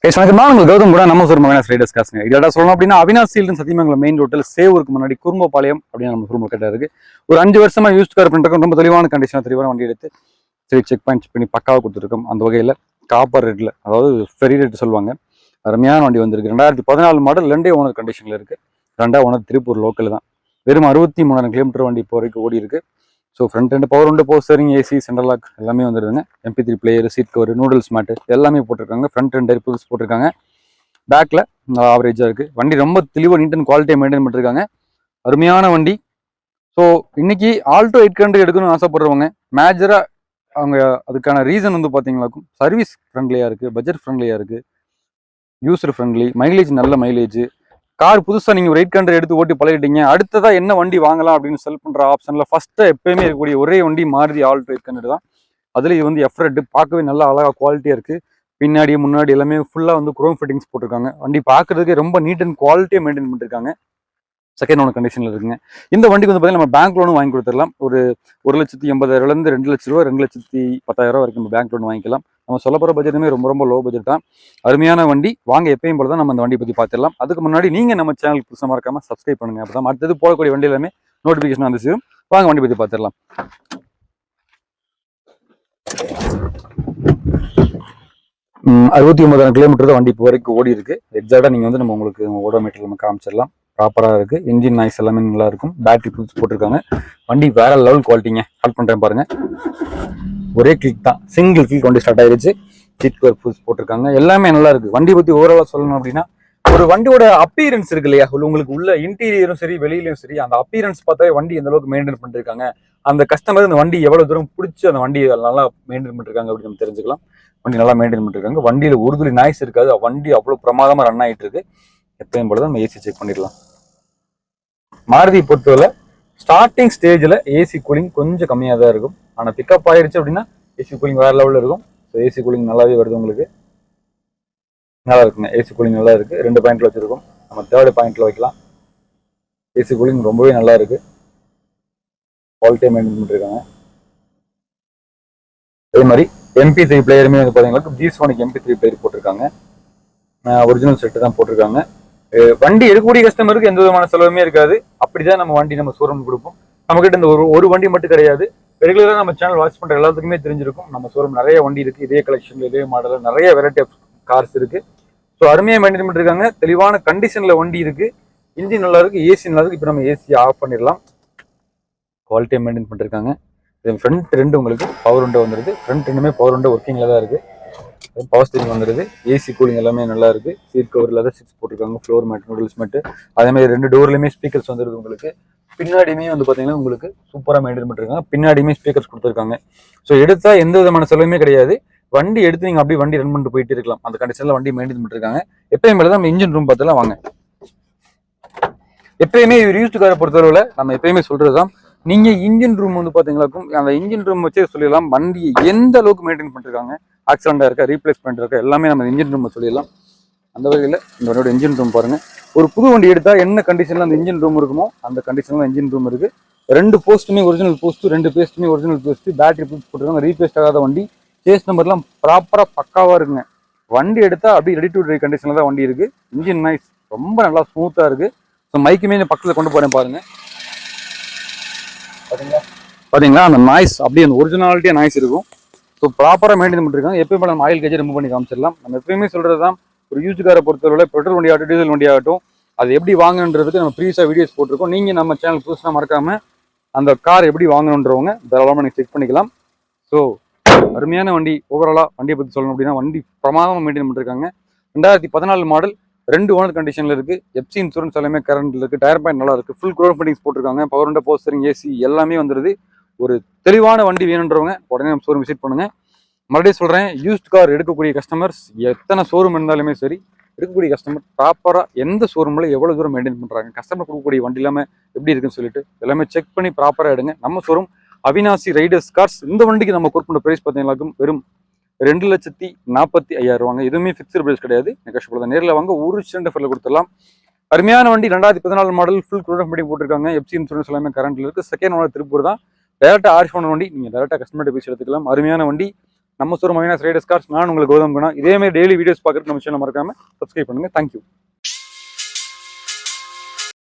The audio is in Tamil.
நான் கௌதம் கூட நம்ம ஒரு அவினாஷ் ரைடர்ஸ் காசுங்க. இதோட சொல்லணும் அப்படின்னா அவினாஷ் ஃபீல்டு சத்தியமங்கலம் மெயின் ரோட்டில் சேவூருக்கு முன்னாடி குறும்பபாளையம் அப்படின்னு நம்ம ரூம் கிட்ட இருக்கு. ஒரு 5 வருஷமா யூஸ் கார் பண்ணிருக்கோம். ரொம்ப தெளிவான கண்டிஷன் தெளிவான வண்டி எடுத்து சரி செக் பண்ணி பக்காவாக கொடுத்துருக்கோம். அந்த வகையில் காப்பர் ரேட்ல, அதாவது ஃபெரி ரேட் சொல்லுவாங்க, அருமையான வண்டி வந்திருக்கு. 2014 மாடல் 2 ஓனர் கண்டிஷன்ல இருக்கு. 2 ஓனர் திருப்பூர் லோக்கல் தான். வெறும் 63,000 கிலோமீட்டர் வண்டி இப்போ வரைக்கும் ஓடி இருக்கு. ஸோ ஃப்ரண்ட் ரெண்டு பவர் ரெண்டு போஸ்டரிங், ஏசி, சென்ட்ரல் லாக் எல்லாமே வந்துருதுங்க. MP3 player, seat cover, noodles mat எல்லாமே போட்டிருக்காங்க. ஃப்ரண்ட் ரெண்டு புதுசு போட்டிருக்காங்க. பேக்கில் ஆவரேஜாக இருக்குது. வண்டி ரொம்ப தெளிவாக நீட் அண்ட் குவாலிட்டியை மெயின்டைன் பண்ணிருக்காங்க. அருமையான வண்டி. ஸோ இன்னைக்கு ஆல்டோ 800 எடுக்கணும்னு ஆசைப்படுறவங்க மேஜராக அவங்க அதுக்கான ரீசன் வந்து பார்த்தீங்கன்னாக்கும் சர்வீஸ் ஃப்ரெண்ட்லியாக இருக்குது, பட்ஜெட் ஃப்ரெண்ட்லியாக இருக்குது, யூசர் ஃப்ரெண்ட்லி, மைலேஜ் நல்ல மைலேஜ். கார் புதுசாக நீங்கள் ஒரு 800 எடுத்து ஓட்டி பழகிட்டீங்க, அடுத்ததாக என்ன வண்டி வாங்கலாம் அப்படின்னு செல் பண்ணுற ஆப்ஷனில் ஃபஸ்ட்டு எப்பயுமே இருக்கக்கூடிய ஒரே வண்டி மாருதி ஆல்டோ 800 தான். அதில் இது வந்து எஃப்ரெட் பார்க்கவே நல்லா அழகாக குவாலிட்டியாக இருக்குது. பின்னாடி முன்னாடி எல்லாமே ஃபுல்லாக வந்து குரோம் ஃபிட்டிங்ஸ் போட்டிருக்காங்க. வண்டி பார்க்கறதுக்கு ரொம்ப நீட் அண்ட் குவாலிட்டியாக மெயின்டைன் பண்ணிருக்காங்க. செகண்ட் ஓனர் கண்டிஷனில் இருக்குங்க. இந்த வண்டிக்கு வந்து பார்த்தீங்கன்னா நம்ம பேங்க் லோனும் வாங்கி கொடுத்துடலாம். ஒரு 1,80,000 2 லட்ச ரூபா, 2,10,000 வரைக்கும் நம்ம பேங்க் லோன் வாங்கிக்கலாம். நம்ம சொல்ல போகிற பட்ஜெட்டுமே ரொம்ப ரொம்ப லோ பட்ஜெட் தான். அருமையான வண்டி. வாங்க எப்பயும் போல தான் நம்ம அந்த வண்டி பற்றி பார்த்துடலாம். அதுக்கு முன்னாடி நீங்கள் நம்ம சேனலுக்கு புதுசாக மறக்காம சப்ஸ்கிரைப் பண்ணுங்க. அப்போ தான் அடுத்தது போடக்கூடிய வண்டி எல்லாமே நோட்டிஃபிகேஷன் வந்து சேரும். வாங்க வண்டி பற்றி பார்த்துடலாம். 69,000 கிலோமீட்டர் தான் வண்டி இப்போ வரைக்கும் ஓடி இருக்கு. எக்ஸாக்டாக நீங்கள் வந்து நம்ம உங்களுக்கு ஓடோமீட்டர் நம்ம காமிச்சிடலாம். ப்ராப்பராக இருக்குது. இன்ஜின் நாய்ஸ் எல்லாமே நல்லா இருக்கும். பேட்டரி புதுசு போட்டிருக்காங்க. வண்டி வேற லெவல் குவாலிட்டிங்க. ஹெல்ப் பண்ணுறேன் பாருங்க. ஒரே கிளிக் தான், சிங்கிள் கிளிக் வண்டி ஸ்டார்ட் ஆயிடுச்சு. சீட் கவர் புதுசு போட்டிருக்காங்க. எல்லாமே நல்லா இருக்கு. வண்டி பற்றி ஓவராலாக சொல்லணும் அப்படின்னா ஒரு வண்டியோட அப்பீரன்ஸ் இருக்கு இல்லையா, உங்களுக்கு உள்ள இன்டீரியரும் சரி வெளியிலையும் சரி, அந்த அப்பீரன்ஸ் பார்த்தாவே வண்டி எந்த அளவுக்கு மெயின்டைன் பண்ணிருக்காங்க, அந்த கஸ்டமர் இந்த வண்டி எவ்வளவு தூரம் பிடிச்சி அந்த வண்டி நல்லா மெயின்டைன் பண்ணிருக்காங்க அப்படின்னு நம்ம தெரிஞ்சுக்கலாம். வண்டி நல்லா மெயின்டைன் பண்ணிருக்காங்க. வண்டியில ஒரு துளி நாய்ஸ் இருக்காது. வண்டி அவ்வளவு பிரமாதமா ரன் ஆயிட்டு இருக்கு. எப்பயும் போலதான் நம்ம ஏசி செக் பண்ணிடலாம். மாருதி பொறுத்தவரை ஸ்டார்டிங் ஸ்டேஜ்ல ஏசி கூலிங் கொஞ்சம் கம்மியாக தான் இருக்கும். ஆனால் பிக்கப் ஆயிடுச்சு அப்படின்னா ஏசி கூலிங் வேற லெவலில் இருக்கும். ஸோ ஏசி கூலிங் நல்லாவே வருது. உங்களுக்கு நல்லா இருக்குங்க. ஏசி கூலிங் நல்லா இருக்கு. 2 பாயிண்ட்ல வச்சிருக்கோம். நம்ம 3rd பாயிண்ட்ல வைக்கலாம். ஏசி கூலிங் ரொம்பவே நல்லா இருக்கு. குவாலிட்டியை மெயின்டைன் பண்ணிருக்காங்க. அதே மாதிரி MP3 பிளேயருமே வந்து பார்த்தீங்கன்னா ஜிசோனிக் MP3 பிளேயர் போட்டிருக்காங்க. ஒரிஜினல் செட்டு தான் போட்டிருக்காங்க. வண்டி எடுக்கக்கூடிய கஸ்டமருக்கு எந்த விதமான செலவுமே இருக்காது. அப்படிதான் நம்ம வண்டி நம்ம ஷோரூம் கொடுப்போம். நம்ம கிட்ட இந்த ஒரு வண்டி மட்டும் கிடையாது. ரெகுலரா நம்ம சேனல் வாட்ச் பண்ற எல்லாத்துக்குமே தெரிஞ்சிருக்கும். நம்ம ஷோரூம் நிறைய வண்டி இருக்கு. இதே கலெக்ஷன்ல இதே மாடல் நிறைய வெரைட்டி ஆஃப் கார்ஸ் இருக்கு. ஸோ அருமையாக மெயின்டைன் பண்ணிருக்காங்க. தெளிவான கண்டிஷன்ல வண்டி இருக்கு. இன்ஜின் நல்லா இருக்கு, ஏசி நல்லா இருக்கு. இப்போ நம்ம ஏசி ஆஃப் பண்ணிடலாம். குவாலிட்டியை மெயின்டைன் பண்ணிருக்காங்க. ஃப்ரண்ட் ரெண்டு உங்களுக்கு பவர் ரெண்டு வந்துருது. ஃப்ரண்ட் ரெண்டுமே பவர் ரெண்டு ஒர்க்கிங்ல தான் இருக்கு. பவர் ஸ்டீரிங் வந்துருது. ஏசி கூலிங் எல்லாமே நல்லா இருக்கு. சீட் கவர் லெதர் சீட்ஸ் போட்டிருக்காங்க. Floor mat, noodles mat. அதே மாதிரி 2 டோர்லயுமே ஸ்பீக்கர்ஸ் வந்துருது. உங்களுக்கு பின்னாடியுமே வந்து பாத்தீங்கன்னா உங்களுக்கு சூப்பரா மெயின்டைன் பண்ணிருக்காங்க. பின்னாடியுமே ஸ்பீக்கர்ஸ் கொடுத்துருக்காங்க. ஸோ எடுத்தா எந்த விதமான செலவுமே கிடையாது. வண்டி எடுத்து நீங்க அப்படியே வண்டி ரன் பண்ணிட்டு போயிட்டு இருக்கலாம். அந்த கண்டிஷன்ல வண்டி மெயின்டைன் பண்ணிருக்காங்க. எப்பயும் மேலதான் நம்ம இன்ஜின் ரூம் பார்த்தலாம் வாங்க. எப்பயுமே யூஸ்டு காரை பொறுத்தளவுல நம்ம எப்பயுமே சொல்றதுதான், நீங்க இன்ஜின் ரூம் வந்து பாத்தீங்களாக்கும் அந்த இன்ஜின் ரூம் வச்சே சொல்லிடலாம் வண்டி எந்த அளவுக்கு மெயின்டைன் பண்ணிருக்காங்க. ஆக்சிடென்டா இருக்கா, ரீப்ளேஸ்மெண்ட் இருக்கா, எல்லாமே நம்ம இன்ஜின் ரூம் சொல்லிடலாம். அந்த வகையில் இந்த வண்டியோட இன்ஜின் ரூம் பாருங்க. ஒரு புது வண்டி எடுத்தா என்ன கண்டிஷன்ல அந்த இன்ஜின் ரூம் இருக்குமோ அந்த கண்டிஷன்ல இன்ஜின் ரூம் இருக்கு. 2 போஸ்ட்டுமே ஒரிஜினல் போஸ்ட், 2 பேஸ்ட்டுமே ஒரிஜினல் பேஸ்ட். பேட்டரி புதுசு போட்டுருக்காங்க. ரீப்ளேஸ்ட் ஆகாத வண்டி. சேஸ் நம்பர்லாம் ப்ராப்பரா பக்காவா இருக்குங்க. வண்டி எடுத்தா அப்படியே ரெடி டு டிரைவ் கண்டிஷன்ல தான் வண்டி இருக்கு. இன்ஜின் நாய்ஸ் ரொம்ப நல்லா ஸ்மூத்தா இருக்கு. ஸோ மைக்குமே பக்கத்தில் கொண்டு போறேன் பாருங்க. பாத்தீங்களா அந்த நாய்ஸ் அப்படியே அந்த ஒரிஜினாலிட்டியா நாய்ஸ் இருக்கும். ஸோ ப்ராப்பராக மெயின்டைன் பண்ணிருக்காங்க. எப்பயுமே நம்ம ஆயில் கேஜ் ரிமூவ் பண்ணி காமிச்சிடலாம். நம்ம எப்பயுமே சொல்றது தான், ஒரு யூஸ்டு காரை பொறுத்தவரை பெட்ரோல் வண்டி ஆகட்டும், டீசல் வண்டி ஆகட்டும், அது எப்படி வாங்கணுன்றதுக்கு நம்ம ப்ரீவியஸாக வீடியோஸ் போட்டிருக்கோம். நீங்க நம்ம சேனல் புதுசாக மறக்காம அந்த கார் எப்படி வாங்கணுன்றவங்க தாராளமாக நீங்கள் செக் பண்ணிக்கலாம். ஸோ அருமையான வண்டி. ஓவராலாக வண்டியை பற்றி சொல்லணும் அப்படின்னா வண்டி பிரமாதமாக மெயின்டைன் பண்ணிருக்காங்க. 2014 மாடல், 2 ஓனர் கண்டிஷன்ல இருக்கு. எஃப்சி இன்சூரன்ஸ் எல்லாமே கரண்ட்ல இருக்கு. டயர் பாயிண்ட் நல்லா இருக்கு. ஃபுல் குரோம் ஃபிட்டிங்ஸ் போட்டிருக்காங்க. பவர் விண்டோ, போஸ்டரிங், ஏசி எல்லாமே வந்துருது. ஒரு தெளிவான வண்டி வேணுன்றவங்க உடனே நம்ம ஷோரூம் விசிட் பண்ணுங்க. மறுபடியும் சொல்றேன், யூஸ்ட் கார் எடுக்கக்கூடிய கஸ்டமர்ஸ் எத்தனை ஷோரூம் இருந்தாலுமே சரி, எடுக்கக்கூடிய கஸ்டமர் ப்ராப்பரா எந்த ஷோரூம்ல எவ்வளவு தூரம் மெயின்டைன் பண்றாங்க, கஸ்டமர் கொடுக்கக்கூடிய வண்டி எல்லாமே எப்படி இருக்குன்னு சொல்லிட்டு எல்லாமே செக் பண்ணி ப்ராப்பரா எடுங்க. நம்ம ஷோரூம் அவினாசி ரைடர்ஸ் கார்ஸ். இந்த வண்டிக்கு நம்ம கொடுக்கிற பிரைஸ் பார்த்தீங்கன்னா வெறும் 2,45,000 ரூபாங்க. எதுவுமே ஃபிக்ஸ்டு பிரைஸ் கிடையாது. நெகோஷியபிள் தான். நேரில் வாங்க, ஒரு சிலிண்டர் ஃபர்ல கொடுத்துடலாம். அருமையான வண்டி. 2014 மாடல், ஃபுல் குரோம் ஃபிட்டிங் போட்டிருக்காங்க. எஃப்சி இன்சூரன்ஸ் எல்லாமே கரண்ட்ல இருக்கு. செகண்ட் ஓனர் திருப்பூர் தான். டேரக்டா ஆர்சி ஓனர் வண்டி. நீங்க டேரக்டா கஸ்டமர் பேசி எடுத்துக்கலாம். அருமையான வண்டி. நம்ம ஷோரூம் அவினாஸ் ரைடர்ஸ் கார்ஸ். நான் உங்களுக்கு கௌதம் குணா. இதே மாதிரி டெய்லி வீடியோஸ் பார்க்குறதுக்கு நம்ம சேனல் மறக்காம சப்ஸ்கிரைப் பண்ணுங்க. தேங்க்யூ.